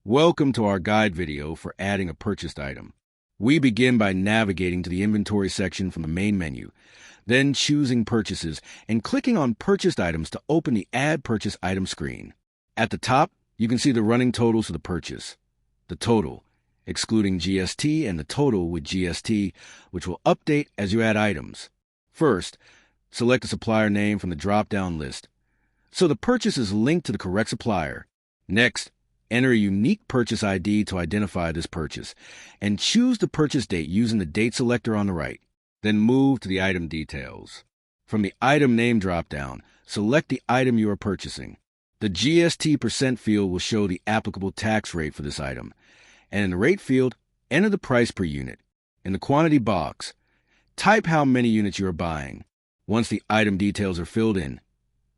Welcome to our guide video for adding a purchased item. We begin by navigating to the inventory section from the main menu, then choosing Purchases and clicking on Purchased Items to open the Add Purchase Item screen. At the top, you can see the running totals for the purchase, the total, excluding GST, and the total with GST, which will update as you add items. First, select a supplier name from the drop-down list, so the purchase is linked to the correct supplier. Next, enter a unique purchase ID to identify this purchase, and choose the purchase date using the date selector on the right. Then move to the item details. From the item name drop-down, select the item you are purchasing. The GST % field will show the applicable tax rate for this item, and in the rate field, enter the price per unit. In the quantity box, type how many units you are buying. Once the item details are filled in,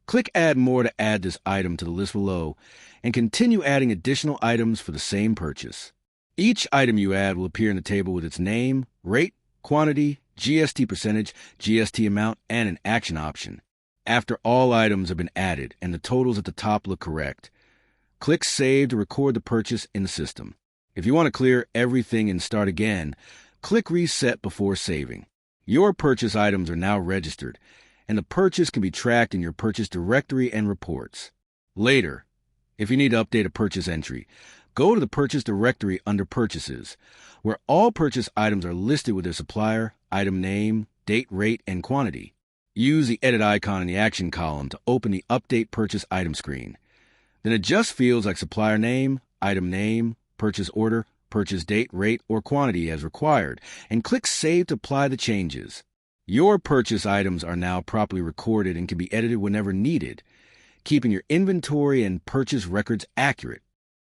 click Add More to add this item to the list below, and continue adding additional items for the same purchase. Each item you add will appear in the table with its name, rate, quantity, GST %, GST amount, and an action option. After all items have been added and the totals at the top look correct, click Save to record the purchase in the system. If you want to clear everything and start again, click Reset before saving. Your purchase items are now registered, and the purchase can be tracked in your purchase directory and reports. Later, if you need to update a purchase entry, go to the purchase directory under Purchases, where all purchase items are listed with their supplier, item name, date, rate, and quantity. Use the edit icon in the action column to open the Update Purchase Item screen. Then adjust fields like supplier name, purchase order, purchase date, rate, or quantity as required, and click Save to apply the changes. Your purchase items are now properly recorded and can be edited whenever needed, keeping your inventory and purchase records accurate.